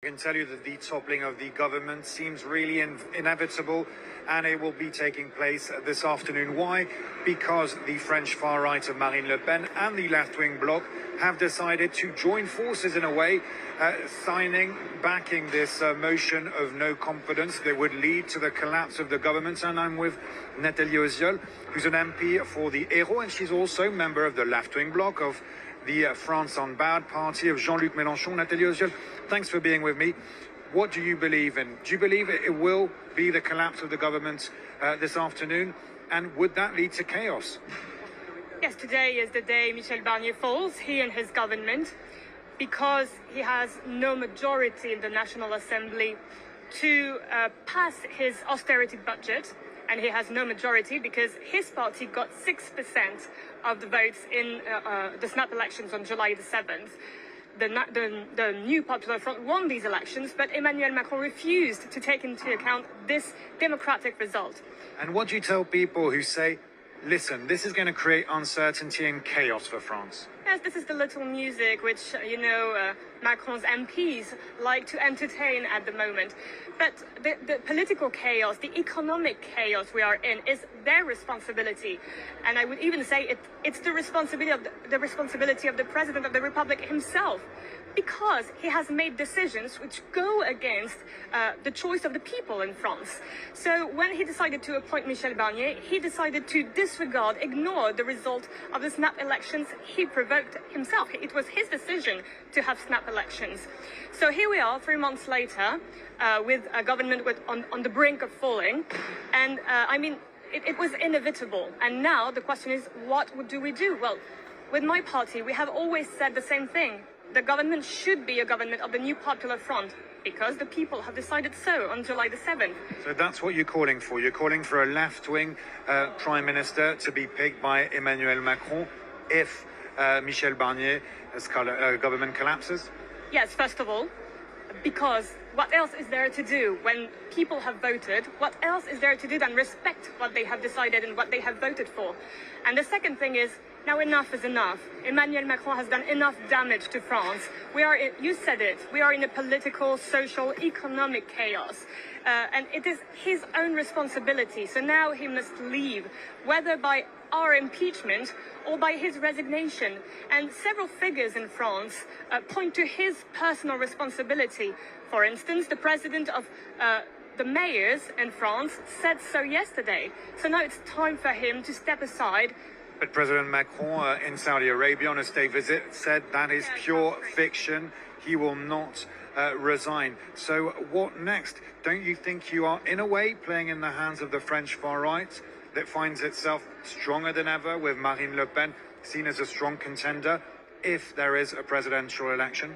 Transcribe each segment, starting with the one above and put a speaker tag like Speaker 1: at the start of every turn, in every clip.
Speaker 1: can tell you that the toppling of the government seems really inevitable, and it will be taking place this afternoon. Why? Because the French far right of Marine Le Pen and the left-wing bloc have decided to join forces in a way, backing this motion of no confidence that would lead to the collapse of the government. And I'm with Nathalie Ozziol, who's an MP for the Hérault, and she's also member of the left-wing bloc of the France Unbowed party of Jean-Luc Mélenchon. Nathalie Ozziol, thanks for being with me. What do you believe in? Do you believe it will be the collapse of the government this afternoon? And would that lead to chaos?
Speaker 2: Yes, today is the day Michel Barnier falls, he and his government, because he has no majority in the National Assembly to pass his austerity budget. And he has no majority because his party got 6% of the votes in the snap elections on July the 7th. The new Popular Front won these elections, but Emmanuel Macron refused to take into account this democratic result.
Speaker 1: And what do you tell people who say, listen, this is going to create uncertainty and chaos for France?
Speaker 2: Yes, this is the little music which, Macron's MPs like to entertain at the moment. But the political chaos, the economic chaos we are in is their responsibility. And I would even say it's the responsibility of the President of the Republic himself, because he has made decisions which go against the choice of the people in France. So when he decided to appoint Michel Barnier, he decided to ignore the result of the snap elections he provoked himself. It was his decision to have snap elections. So here we are, 3 months later, with a government on the brink of falling. And it was inevitable. And now the question is, what do we do? Well, with my party, we have always said the same thing. The government should be a government of the new Popular Front, because the people have decided so on July the 7th.
Speaker 1: So that's what you're calling for. You're calling for a left-wing prime minister to be picked by Emmanuel Macron if Michel Barnier's government collapses?
Speaker 2: Yes, first of all, because what else is there to do when people have voted? What else is there to do than respect what they have decided and what they have voted for? And the second thing is, now enough is enough. Emmanuel Macron has done enough damage to France. You said it, we are in a political, social, economic chaos. And it is his own responsibility. So now he must leave, whether by our impeachment or by his resignation. And several figures in France point to his personal responsibility. For instance, the president of the mayors in France said so yesterday. So now it's time for him to step aside.
Speaker 1: But President Macron in Saudi Arabia on a state visit said that is pure fiction. He will not resign. So what next? Don't you think you are, in a way, playing in the hands of the French far right that finds itself stronger than ever, with Marine Le Pen seen as a strong contender if there is a presidential election?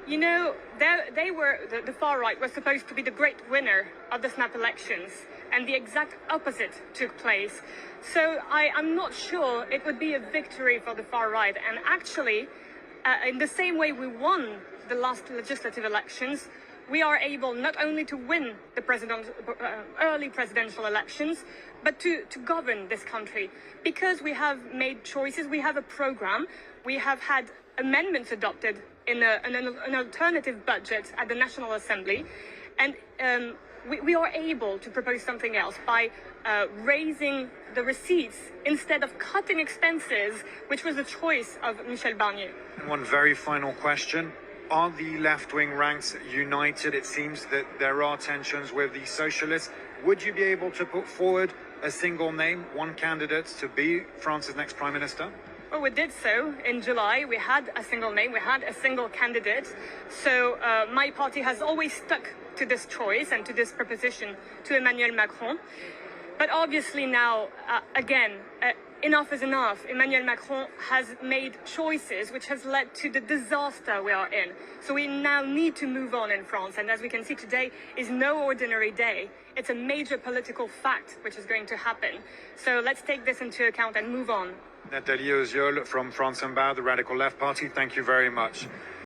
Speaker 2: You know, the far right was supposed to be the great winner of the snap elections, and the exact opposite took place. So I'm not sure it would be a victory for the far right. And actually, in the same way we won the last legislative elections, we are able not only to win the early presidential elections, but to govern this country. Because we have made choices, we have a program, we have had amendments adopted in an alternative budget at the National Assembly, and we are able to propose something else by raising the receipts instead of cutting expenses, which was the choice of Michel Barnier.
Speaker 1: And one very final question. Are the left-wing ranks united? It seems that there are tensions with the socialists. Would you be able to put forward a single name, one candidate, to be France's next prime minister?
Speaker 2: Well, we did so in July. We had a single name, we had a single candidate. So my party has always stuck to this choice and to this proposition to Emmanuel Macron. But obviously now, enough is enough. Emmanuel Macron has made choices which has led to the disaster we are in. So we now need to move on in France. And as we can see, today is no ordinary day. It's a major political fact which is going to happen. So let's take this into account and move on.
Speaker 1: Nathalie Ozziol from France Unbowed, the Radical Left Party, thank you very much.